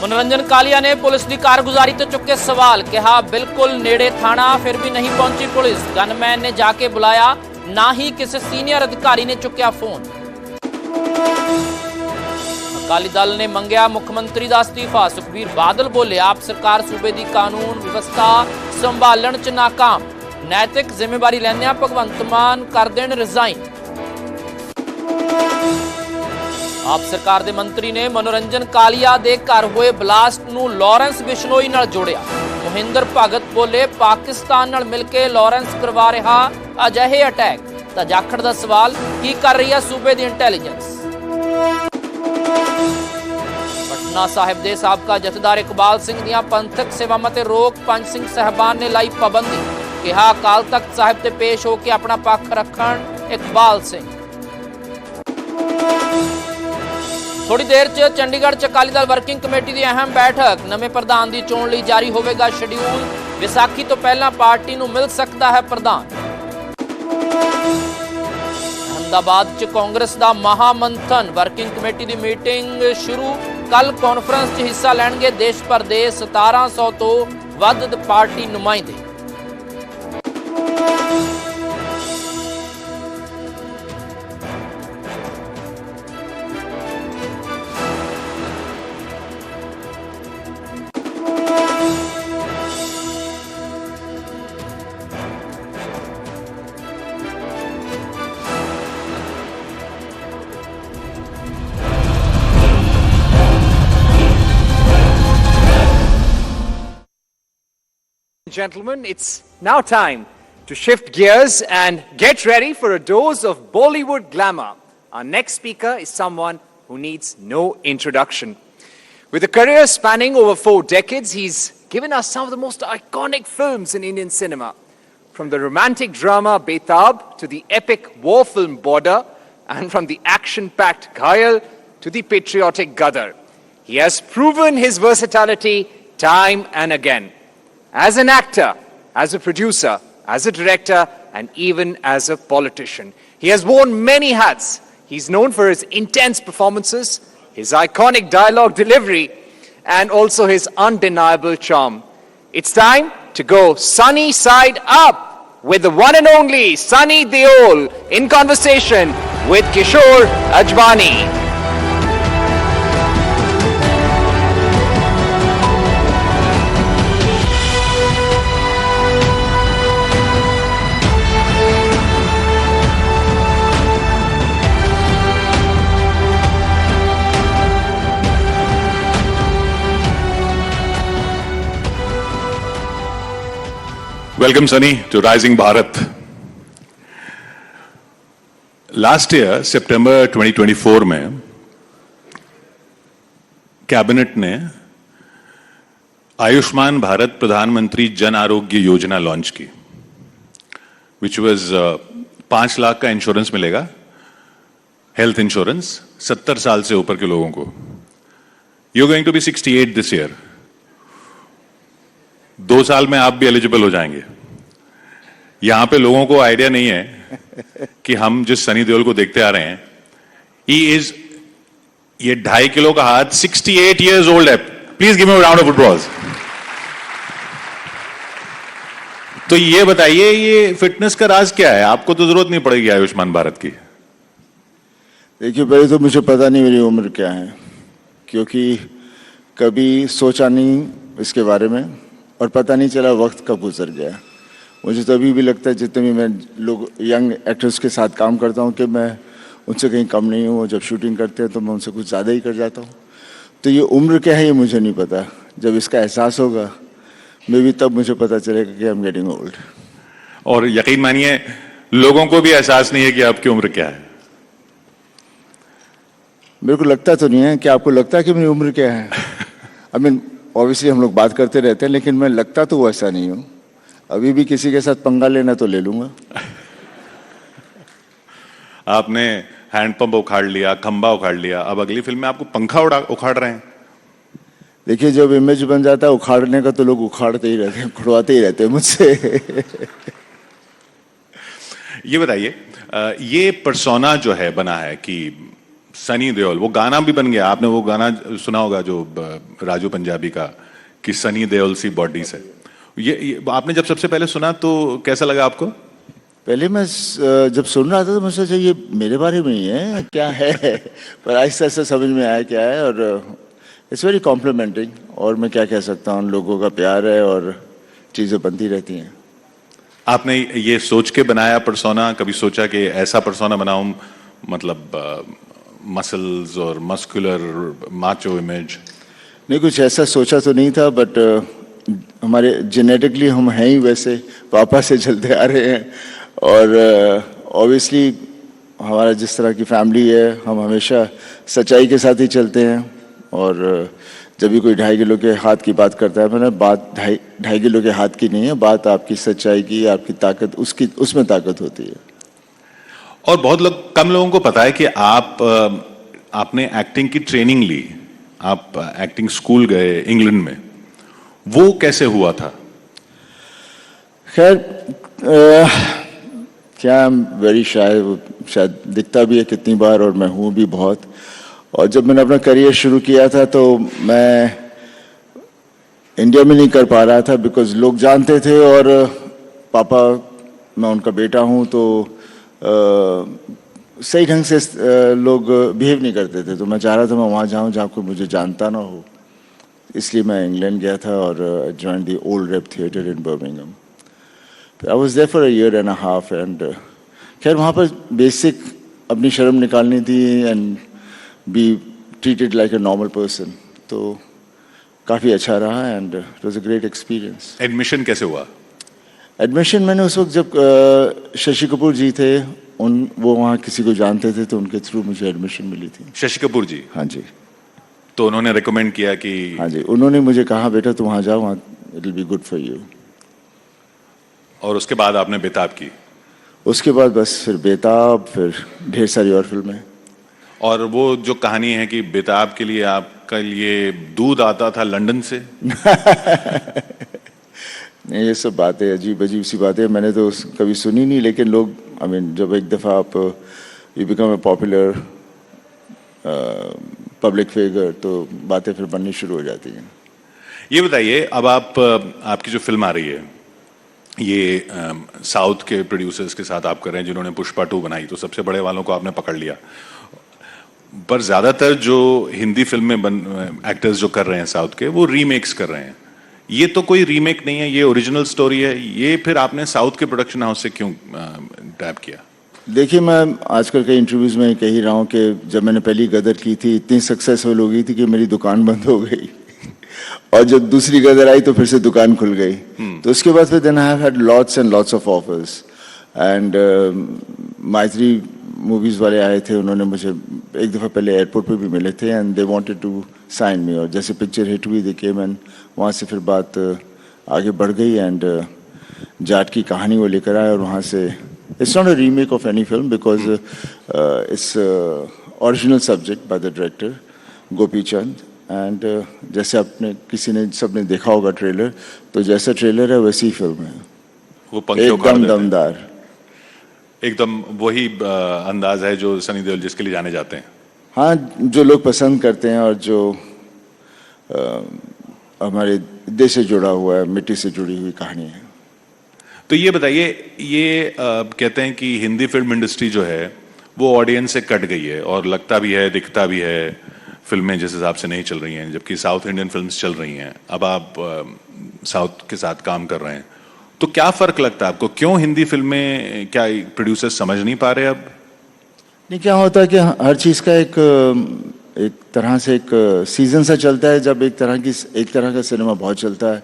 मनोरंजन कालिया ने पुलिस की कारगुजारी तो चुके सवाल, कहा बिल्कुल नेड़े थाना फिर भी नहीं पहुंची पुलिस, गनमैन ने जाके बुलाया, ना ही किसी सीनियर अधिकारी ने चुकया फोन। अकाली दल ने मंगया मुख्यमंत्री का अस्तीफा, सुखबीर बादल बोले आप सरकार सूबे की कानून व्यवस्था संभालण च नाकाम, नैतिक जिम्मेवारी लैंदे भगवंत मान कर देण रिजाइन। आप सरकार के मंत्री ने मनोरंजन कालिया के घर हुए ब्लास्ट नूं लॉरेंस बिश्नोई नाल जोड़िया। मोहिंदर भगत बोले पाकिस्तान नाल मिलके लॉरेंस करवा रहा अजिहे अटैक, तां जाखड़ दा सवाल की कर रही है सूबे की इंटैलीजेंस। पटना साहिब के साबका जथेदार इकबाल सिंह दियां पंथक सेवावां ते रोक, पंच सिंह साहबान ने लाई पाबंदी, कहा अकाल तख्त साहिब ते पेश होकर अपना पक्ष रखण इकबाल सिंह। थोड़ी देर च चंडीगढ़ च अकाली दल वर्किंग कमेटी की अहम बैठक, नवे प्रधान की चोण लई जारी होवेगा शेड्यूल, विसाखी तो पहला पार्टी नूं मिल सकता है प्रधान। अहमदाबाद च कांग्रेस का महामंथन, वर्किंग कमेटी की मीटिंग शुरू, कल कॉन्फ्रेंस च हिस्सा लैणगे देश भर दे 1700 तो वध पार्टी नुमाइंदे। Gentlemen, it's now time to shift gears and get ready for a dose of Bollywood glamour. Our next speaker is someone who needs no introduction. With a career spanning over 4 decades, he's given us some of the most iconic films in Indian cinema. From the romantic drama Betab to the epic war film Border, and from the action-packed Ghayal to the patriotic Gadar. He has proven his versatility time and again. As an actor, as a producer, as a director, and even as a politician. He has worn many hats. He's known for his intense performances, his iconic dialogue delivery, and also his undeniable charm. It's time to go sunny side up with the one and only Sunny Deol in conversation with Kishore Ajbani. Welcome, Sunny, to Rising Bharat. Last year, September 2024 में cabinet ने आयुष्मान भारत प्रधानमंत्री Jan Arogya Yojana launch की, which was 5 lakh का insurance मिलेगा, health insurance 70 साल से ऊपर के लोगों को. You're going to be 68 this year. 2 साल में आप भी एलिजिबल हो जाएंगे. यहां पे लोगों को आइडिया नहीं है कि हम जिस सनी देओल को देखते आ रहे हैं, ये 2.5 किलो का हाथ 68 years old है. Please give me a round of applause. तो ये बताइए, ये फिटनेस का राज क्या है? आपको तो जरूरत नहीं पड़ेगी आयुष्मान भारत की. देखिए, पहले तो मुझे पता नहीं मेरी उम्र क्या है, क्योंकि कभी सोचा नहीं इसके बारे में और पता नहीं चला वक्त कब गुजर गया. मुझे तो अभी भी लगता है जितने भी मैं लोग यंग एक्टर्स के साथ काम करता हूं कि मैं उनसे कहीं कम नहीं हूं. जब शूटिंग करते हैं तो मैं उनसे कुछ ज़्यादा ही कर जाता हूं. तो ये उम्र क्या है ये मुझे नहीं पता. जब इसका एहसास होगा मे भी तब मुझे पता चलेगा कि आई एम गेटिंग ओल्ड. और यकीन मानिए, लोगों को भी एहसास नहीं है कि आपकी उम्र क्या है. मेरे को लगता तो नहीं है. कि आपको लगता है कि मेरी उम्र क्या है? आई मीन ऑब्वियसली हम लोग बात करते रहते हैं, लेकिन मैं लगता तो वैसा नहीं हूँ. अभी भी किसी के साथ पंगा लेना तो ले लूंगा. आपने हैंडपंप उखाड़ लिया, खंबा उखाड़ लिया, अब अगली फिल्म में आपको पंखा उखाड़ रहे हैं. देखिए, जब इमेज बन जाता है उखाड़ने का तो लोग उखाड़ते ही रहते हैं, खुड़वाते ही रहते हैं मुझसे. ये बताइए, ये पर्सोना जो है बना है कि सनी देओल, वो गाना भी बन गया, आपने वो गाना सुना होगा जो राजू पंजाबी का, कि सनी देओल सी बॉडी से। ये आपने जब सबसे पहले सुना तो कैसा लगा आपको? पहले मैं जब सुन रहा था तो मैं सोचा ये मेरे बारे में ही है क्या है, पर आहिस्ता आहिस्ता समझ में आया क्या है, और इट्स वेरी कॉम्प्लीमेंटिंग। और मैं क्या कह सकता हूँ, लोगों का प्यार है और चीज़ें बनती रहती हैं। आपने ये सोच के बनाया पर्सोना? कभी सोचा कि ऐसा पर्सोना बनाऊं, मतलब मसल्स और मस्कुलर माचो इमेज? नहीं, कुछ ऐसा सोचा तो नहीं था, बट हमारे जेनेटिकली हम हैं ही वैसे, पापा से चलते आ रहे हैं। और ऑब्वियसली हमारा जिस तरह की फैमिली है, हम हमेशा सच्चाई के साथ ही चलते हैं। और जब भी कोई 2.5 किलो के हाथ की बात करता है, मैंने बात 2.5 किलो के हाथ की नहीं है, बात आपकी सच्चाई की, आपकी ताकत, उसमें ताकत होती है। और बहुत कम लोगों को पता है कि आपने एक्टिंग की ट्रेनिंग ली, आप एक्टिंग स्कूल गए इंग्लैंड में, वो कैसे हुआ था? खैर क्या वेरी शायद दिखता भी है कितनी बार, और मैं हूँ भी बहुत। और जब मैंने अपना करियर शुरू किया था तो मैं इंडिया में नहीं कर पा रहा था, बिकॉज लोग जानते थे, और पापा, मैं उनका बेटा हूँ, तो सही ढंग से लोग बिहेव नहीं करते थे। तो मैं चाह रहा था मैं वहाँ जाऊँ जहाँ कोई मुझे जानता ना हो, इसलिए मैं इंग्लैंड गया था और join the old rep theatre in Birmingham. I was there for a year and a half, and खैर वहाँ पर बेसिक अपनी शर्म निकालनी थी and be treated like a normal person, तो काफ़ी अच्छा रहा and it was a great experience. Admission कैसे हुआ? एडमिशन मैंने उस वक्त जब शशि कपूर जी थे, वो वहाँ किसी को जानते थे, तो उनके थ्रू मुझे एडमिशन मिली थी। शशि कपूर जी? हाँ जी। तो उन्होंने रिकमेंड किया कि? हाँ जी, उन्होंने मुझे कहा बेटा तुम वहाँ जाओ, वहाँ it will be good for you. और उसके बाद आपने बेताब की? उसके बाद बस फिर बेताब, फिर ढेर सारी और फिल्में। और वो जो कहानी है कि बेताब के लिए आपका लिए दूध आता था लंदन से? नहीं, ये सब बातें अजीब अजीब सी बातें मैंने तो कभी सुनी नहीं, लेकिन लोग, आई मीन, जब एक दफ़ा आप you become a popular public figure, तो बातें फिर बननी शुरू हो जाती हैं। ये बताइए, अब आपकी जो फिल्म आ रही है, ये साउथ के प्रोड्यूसर्स के साथ आप कर रहे हैं, जिन्होंने पुष्पा 2 बनाई, तो सबसे बड़े वालों को आपने पकड़ लिया। पर ज्यादातर जो हिंदी फिल्म में एक्टर्स जो कर रहे हैं साउथ के, वो रीमेक्स कर रहे हैं। ये तो कोई रीमेक नहीं है, ये ओरिजिनल स्टोरी है। ये फिर आपने साउथ के प्रोडक्शन हाउस से क्यों टैप किया? देखिए, मैं आजकल के इंटरव्यूज में कह ही रहा हूँ कि जब मैंने पहली गदर की थी, इतनी सक्सेसफुल हो गई थी कि मेरी दुकान बंद हो गई और जब दूसरी गदर आई तो फिर से दुकान खुल गई। तो उसके बाद फिर then I have had lots and lots of offers, and Mythri movies वाले आए थे, उन्होंने मुझे एक दफ़ा पहले एयरपोर्ट पे भी मिले थे, and they wanted to sign me. और जैसे पिक्चर हिट हुई, दे केम, एंड वहाँ से फिर बात आगे बढ़ गई, एंड जाट की कहानी वो लेकर आए, और वहाँ से it's not a remake of any film, because its original subject by the director Gopi Chand. And जैसे आपने सबने देखा होगा ट्रेलर, तो जैसा ट्रेलर है वैसी ही फिल्म है, वो एकदम दमदार, एकदम वही अंदाज है जो सनी देओल जिसके लिए जाने जाते हैं। हाँ, जो लोग पसंद करते हैं और जो हमारे देश से जुड़ा हुआ है, मिट्टी से जुड़ी हुई कहानी है। तो ये बताइए, ये कहते हैं कि हिंदी फिल्म इंडस्ट्री जो है वो ऑडियंस से कट गई है, और लगता भी है, दिखता भी है, फिल्में जिस हिसाब से नहीं चल रही हैं, जबकि साउथ इंडियन फिल्म्स चल रही हैं। अब आप साउथ के साथ काम कर रहे हैं, तो क्या फर्क लगता है आपको? क्यों हिंदी फिल्में, क्या प्रोड्यूसर्स समझ नहीं पा रहे अब? नहीं, क्या होता है कि हर चीज़ का एक तरह से एक सीजन सा चलता है। जब एक तरह का सिनेमा बहुत चलता है,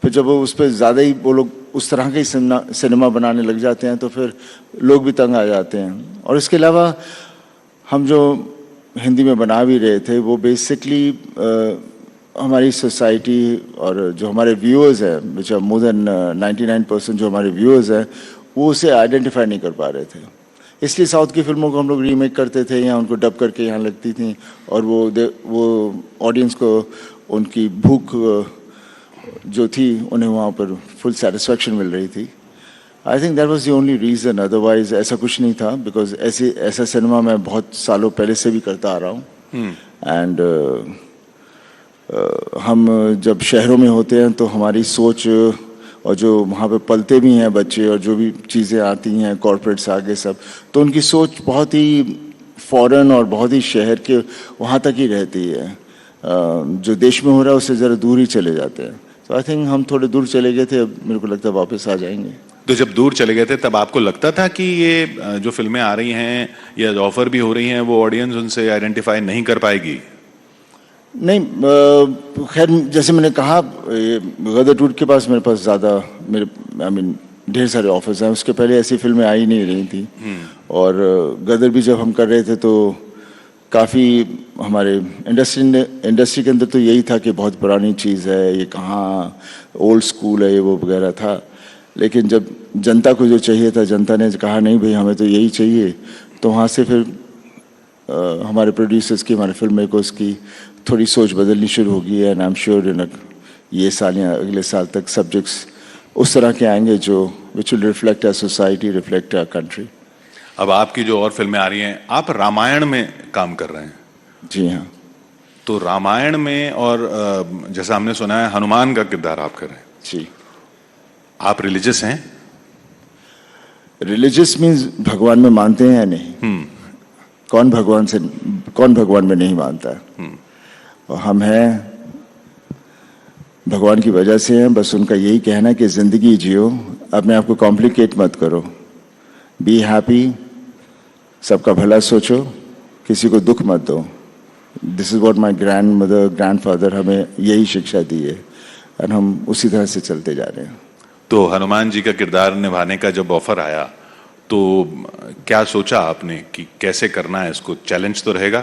फिर जब वो उस पर ज़्यादा ही वो लोग उस तरह का ही सिनेमा बनाने लग जाते हैं, तो फिर लोग भी तंग आ जाते हैं। और इसके अलावा हम जो हिंदी में बना भी रहे थे, वो बेसिकली हमारी सोसाइटी और जो हमारे व्यूअर्स हैं, विच आर मोर देन 99% जो हमारे व्यूअर्स हैं, वो उसे आइडेंटिफाई नहीं कर पा रहे थे। इसलिए साउथ की फिल्मों को हम लोग रीमेक करते थे, या उनको डब करके यहाँ लगती थी, और वो ऑडियंस को उनकी भूख जो थी, उन्हें वहाँ पर फुल सेटिस्फैक्शन मिल रही थी। I think that was the only reason, otherwise ऐसा कुछ नहीं था, बिकॉज ऐसा सिनेमा मैं बहुत सालों पहले से भी करता आ रहा हूँ। एंड हम जब शहरों में होते हैं तो हमारी सोच और जो वहाँ पे पलते भी हैं बच्चे और जो भी चीज़ें आती हैं कॉर्पोरेट से आगे सब, तो उनकी सोच बहुत ही फॉरेन और बहुत ही शहर के वहाँ तक ही रहती है। जो देश में हो रहा है उससे ज़रा दूर ही चले जाते हैं। तो आई थिंक हम थोड़े दूर चले गए थे, अब मेरे को लगता है वापस आ जाएंगे। तो जब दूर चले गए थे तब आपको लगता था कि ये जो फिल्में आ रही हैं या ऑफर भी हो रही हैं वो ऑडियंस उनसे आइडेंटिफाई नहीं कर पाएगी? नहीं, खैर जैसे मैंने कहा, गदर टूर के पास मेरे पास ज़्यादा ढेर सारे ऑफर्स हैं। उसके पहले ऐसी फिल्में आ ही नहीं रही थी। और गदर भी जब हम कर रहे थे तो काफ़ी हमारे इंडस्ट्री के अंदर तो यही था कि बहुत पुरानी चीज़ है, ये कहाँ ओल्ड स्कूल है, ये वो वगैरह था। लेकिन जब जनता को जो चाहिए था, जनता ने कहा नहीं भाई हमें तो यही चाहिए, तो वहाँ से फिर हमारे प्रोड्यूसर्स की, हमारे फिल्म मेकर्स की थोड़ी सोच बदलनी शुरू होगी। एंड आई एम श्योर ये साल या अगले साल तक सब्जेक्ट्स उस तरह के आएंगे जो which will reflect our society, reflect our country. अब आपकी जो और फिल्में आ रही हैं, आप रामायण में काम कर रहे हैं। जी हाँ। तो रामायण में और जैसा हमने सुना है हनुमान का किरदार आप कर रहे हैं। जी। आप रिलीजियस हैं? रिलीजियस मीन्स भगवान में मानते हैं या नहीं? कौन भगवान में नहीं मानता है? और हम हैं, भगवान की वजह से हैं। बस उनका यही कहना है कि जिंदगी जियो, अपने आप को कॉम्प्लिकेट मत करो, बी हैप्पी, सबका भला सोचो, किसी को दुख मत दो। This is what my grandmother, grandfather हमें यही शिक्षा दी है और हम उसी तरह से चलते जा रहे हैं। तो हनुमान जी का किरदार निभाने का जब ऑफर आया तो क्या सोचा आपने कि कैसे करना है इसको? चैलेंज तो रहेगा।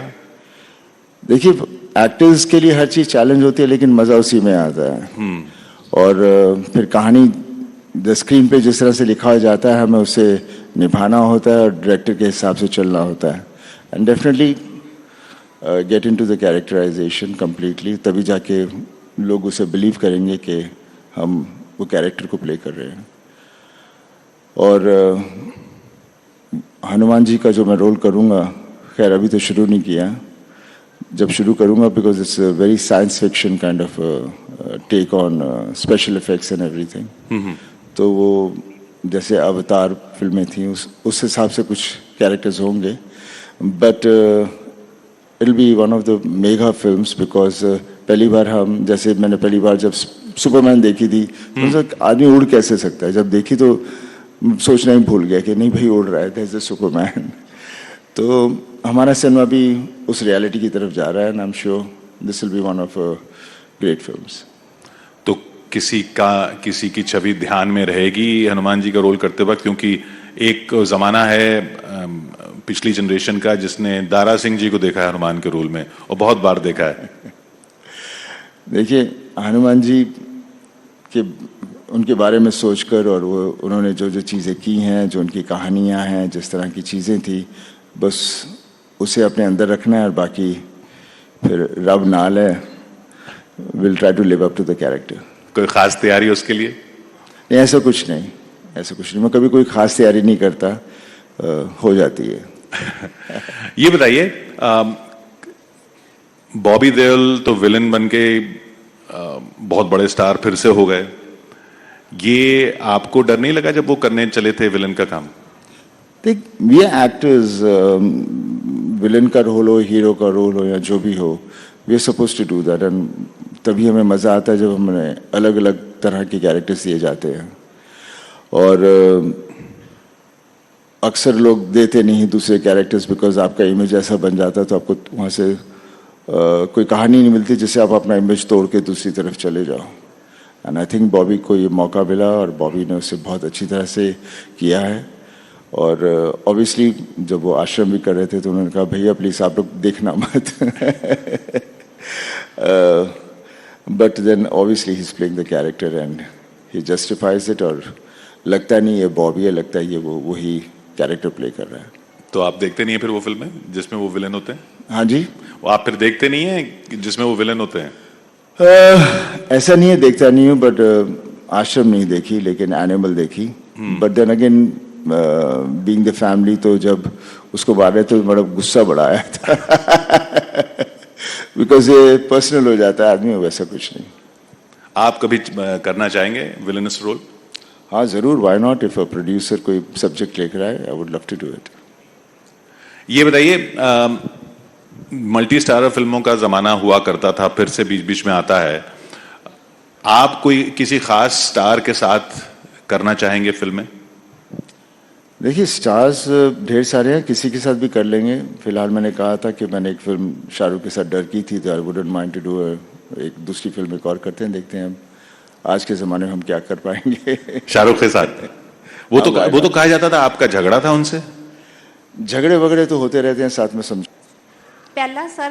देखिए, एक्टर्स के लिए हर चीज चैलेंज होती है, लेकिन मजा उसी में आता है। और फिर कहानी स्क्रीन पे जिस तरह से लिखा जाता है, हमें उसे निभाना होता है और डायरेक्टर के हिसाब से चलना होता है। And definitely get into the characterisation completely, तभी जाके लोग उसे बिलीव करेंगे कि हम वो कैरेक्टर को प्ले कर रहे हैं। और हनुमान जी का जो मैं रोल करूँगा, खैर अभी तो शुरू नहीं किया, जब शुरू करूँगा, because it's a very science fiction kind of take on special effects and everything. तो वो जैसे अवतार फिल्में थी उस हिसाब से कुछ कैरेक्टर्स होंगे, but it will be one of the mega films, because पहली बार हम, जैसे मैंने पहली बार जब सुपरमैन देखी थी तो आदमी उड़ कैसे सकता है, जब देखी तो सोचना ही भूल गया कि नहीं भाई उड़ रहा है, दैट्स द सुपरमैन। तो हमारा सिनेमा भी उस रियलिटी की तरफ जा रहा है, and I am sure this will be one of great films. तो किसी की छवि ध्यान में रहेगी हनुमान जी का रोल करते वक्त? क्योंकि एक जमाना है पिछली जनरेशन का जिसने दारा सिंह जी को देखा है हनुमान के रोल में, और बहुत बार देखा है। देखिए, हनुमान जी के उनके बारे में सोचकर और वो उन्होंने जो जो चीज़ें की हैं, जो उनकी कहानियां हैं, जिस तरह की चीज़ें थी, बस उसे अपने अंदर रखना है और बाकी फिर रब नाल है, will try to live up to the character. कोई खास तैयारी उसके लिए? नहीं, ऐसा कुछ नहीं। मैं कभी कोई खास तैयारी नहीं करता, हो जाती है। ये बताइए, बॉबी देओल तो विलन बन के बहुत बड़े स्टार फिर से हो गए। ये आपको डर नहीं लगा जब वो करने चले थे विलन का काम? देख, वी आर एक्टर्स, विलन का रोल हो, हीरो का रोल हो या जो भी हो, we are suppose to do that. And तभी हमें मज़ा आता है जब हमें अलग अलग तरह के कैरेक्टर्स दिए जाते हैं। और अक्सर लोग देते नहीं दूसरे कैरेक्टर्स, बिकॉज आपका इमेज ऐसा बन जाता है, तो आपको वहाँ से कोई कहानी नहीं मिलती जिससे आप अपना इमेज तोड़ के दूसरी तरफ चले जाओ। एंड आई थिंक बॉबी को ये मौका मिला और बॉबी ने उसे बहुत अच्छी तरह से किया है। और ऑब्वियसली जब वो आश्रम भी कर रहे थे तो उन्होंने कहा भैया प्लीज़ आप लोग देखना मत। But then obviously he is playing the character and he justifies it. और लगता नहीं ये बॉबी है, लगता है ये वही कैरेक्टर प्ले कर रहा है। तो आप देखते नहीं है फिर वो फिल्में जिसमें वो विलन होते हैं? हाँ जी। वो आप फिर देखते नहीं है जिसमें वो विलन होते हैं? ऐसा नहीं है, देखता नहीं हूँ, बट आश्रम नहीं देखी, लेकिन एनिमल देखी। But then again being the family, तो जब उसको मारे तो बड़ा गुस्सा बड़ा आया था बिकॉज ये पर्सनल हो जाता है आदमी, वैसा कुछ नहीं। आप कभी करना चाहेंगे विलेनस रोल? हाँ जरूर, why not, if a producer कोई सब्जेक्ट लेकर आए, I would love to do it. ये बताइए, मल्टी स्टारर फिल्मों का जमाना हुआ करता था, फिर से बीच बीच में आता है। आप कोई किसी खास स्टार के साथ करना चाहेंगे फिल्में? देखिए स्टार्स ढेर सारे हैं, किसी के साथ भी कर लेंगे। फिलहाल मैंने कहा था कि मैंने एक फिल्म शाहरुख के साथ डर की थी, तो I wouldn't mind to do एक दूसरी फिल्म एक और करते हैं, देखते हैं आज के ज़माने में हम क्या कर पाएंगे शाहरुख के साथ? वो तो कहा जाता था आपका झगड़ा था उनसे। झगड़े वगड़े तो होते रहते हैं साथ में, समझो। ਪਹਿਲਾਂ ਸਰ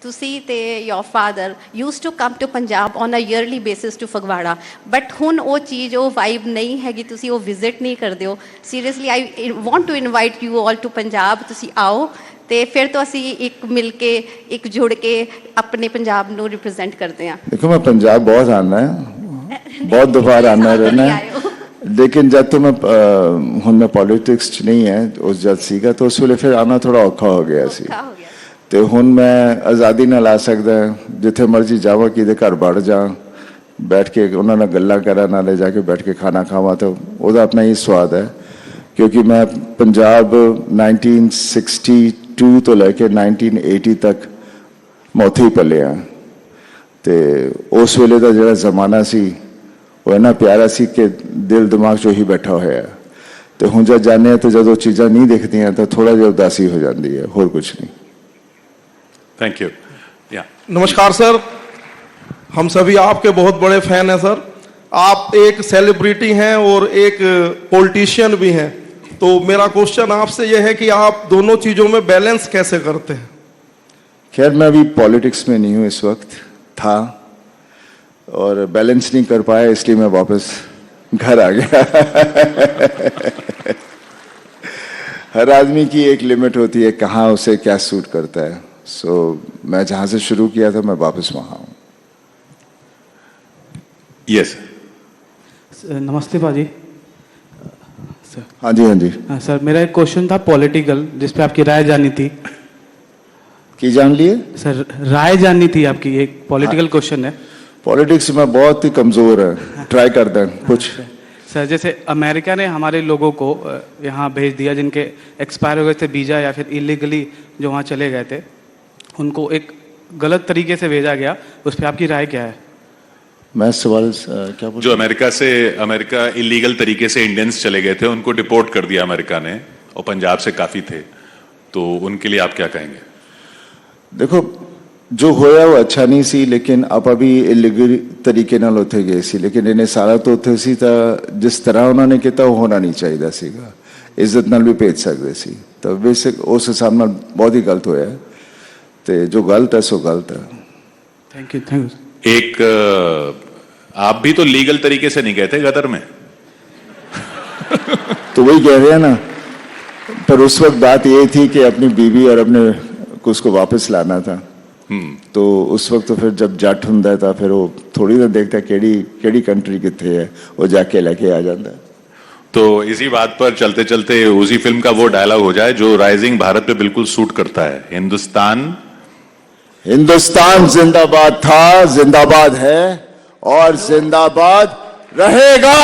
ਤੁਸੀਂ ਤੇ your father used to come to Punjab on a yearly basis to Phagwara, but ਹੁਣ ਉਹ ਚੀਜ਼, ਉਹ ਵਾਈਬ ਨਹੀਂ ਹੈਗੀ, ਤੁਸੀਂ ਉਹ ਵਿਜ਼ਿਟ ਨਹੀਂ ਕਰਦੇ ਹੋ। Seriously I want to invite you all to Punjab, ਤੁਸੀਂ ਆਓ ਤੇ ਫਿਰ ਤੋਂ ਅਸੀਂ ਇੱਕ ਮਿਲ ਕੇ, ਇੱਕ ਜੁੜ ਕੇ ਆਪਣੇ ਪੰਜਾਬ ਨੂੰ ਰਿਪਰੈਜ਼ੈਂਟ ਕਰਦੇ ਹਾਂ। देखो मैं पंजाब बहुत आना है, बहुत दोबारा आना रहना है, लेकिन जब तो मैं ਹੁਣ मैं पॉलिटिक्स च नहीं है, उस जब सीगा तो उस ਵੇਲੇ फिर आना थोड़ा औखा हो गया सी। ਔਖਾ ਹੋ ਗਿਆ। ਤੇ ਹੁਣ ਮੈਂ ਆਜ਼ਾਦੀ ਨਾਲ ਆ ਸਕਦਾ, ਜਿੱਥੇ ਮਰਜ਼ੀ ਜਾਵਾਂ, ਕਿਹਦੇ ਘਰ ਵੜ ਜਾ, ਬੈਠ ਕੇ ਉਹਨਾਂ ਨਾਲ ਗੱਲਾਂ ਕਰਾਂ, ਨਾਲੇ ਜਾ ਕੇ ਬੈਠ ਕੇ ਖਾਣਾ ਖਾਵਾਂ, ਤਾਂ ਉਹਦਾ ਆਪਣਾ ਹੀ ਸਵਾਦ ਹੈ। ਕਿਉਂਕਿ ਮੈਂ ਪੰਜਾਬ 1962 ਤੋਂ ਲੈ ਕੇ 1980 ਤੱਕ ਮੈਂ ਉੱਥੇ ਹੀ ਪਲਿਆ, ਤੇ ਉਸ ਵੇਲੇ ਦਾ ਜਿਹੜਾ ਜ਼ਮਾਨਾ ਸੀ ਉਹ ਇੰਨਾ ਪਿਆਰਾ ਸੀ ਕਿ ਦਿਲ ਦਿਮਾਗ 'ਚ ਉਹੀ ਬੈਠਾ ਹੋਇਆ। ਤੇ ਹੁਣ ਜਦ ਜਾਂਦੇ ਹਾਂ ਤਾਂ ਜਦੋਂ ਚੀਜ਼ਾਂ ਨਹੀਂ ਦਿਖਦੀਆਂ ਤਾਂ ਥੋੜਾ ਜਿਹਾ ਉਦਾਸੀ ਹੋ ਜਾਂਦੀ ਹੈ, ਹੋਰ ਕੁਝ नहीं। Thank you. या नमस्कार सर, हम सभी आपके बहुत बड़े फैन हैं सर। आप एक सेलिब्रिटी हैं और एक पॉलिटिशियन भी हैं, तो मेरा क्वेश्चन आपसे यह है कि आप दोनों चीज़ों में बैलेंस कैसे करते हैं? खैर मैं अभी पॉलिटिक्स में नहीं हूँ, इस वक्त था और बैलेंस नहीं कर पाया, इसलिए मैं वापस घर आ गया हर आदमी की एक लिमिट होती है, कहाँ उसे क्या सूट करता है। सो मैं जहाँ से शुरू किया था मैं वापस वहाँ हूँ। यस नमस्ते बाजी। सर हाँ जी, हाँ जी। सर मेरा एक क्वेश्चन था पॉलिटिकल, जिस पे आपकी राय जाननी थी। की जान लिए? सर राय जाननी थी आपकी, एक पॉलिटिकल क्वेश्चन है। पॉलिटिक्स में बहुत ही कमज़ोर है, ट्राई करते हैं कुछ। सर जैसे अमेरिका ने हमारे लोगों को यहाँ भेज दिया, जिनके एक्सपायर हो गए थे वीज़ा या फिर इलीगली जो वहाँ चले गए थे, उनको एक गलत तरीके से भेजा गया, उस पर आपकी राय क्या है? मैं सवाल क्या बोल? जो अमेरिका इलीगल तरीके से इंडियंस चले गए थे, उनको डिपोर्ट कर दिया अमेरिका ने, और पंजाब से काफी थे, तो उनके लिए आप क्या कहेंगे? देखो जो होया वो अच्छा नहीं सी, लेकिन आप अभी इलीगल तरीके नाल उत्थे गए सी, लेकिन इन्हें सारा तो उत्थे सी तां जिस तरह उन्होंने किया वो होना नहीं चाहिए सीगा, इज्जत नाल भी भेज सकते सी, तो बेसिक उस हिसाब नाल बहुत ही गलत होया, तो जो गलत है सो गलत है। Thank you. एक आप भी तो लीगल तरीके से नहीं गए थे गदर में तो वही कह रहे हैं ना, पर उस वक्त बात ये थी कि अपनी बीवी और अपने को उसको वापस लाना था, तो उस वक्त तो फिर जब जट हुंदा था फिर वो थोड़ी ना देखता केड़ी कंट्री कितने है, वो जाके लेके आ जाता। तो इसी बात पर चलते चलते उसी फिल्म का वो डायलॉग हो जाए जो राइजिंग भारत पे बिल्कुल सूट करता है, हिंदुस्तान जिंदाबाद था, जिंदाबाद है और जिंदाबाद रहेगा।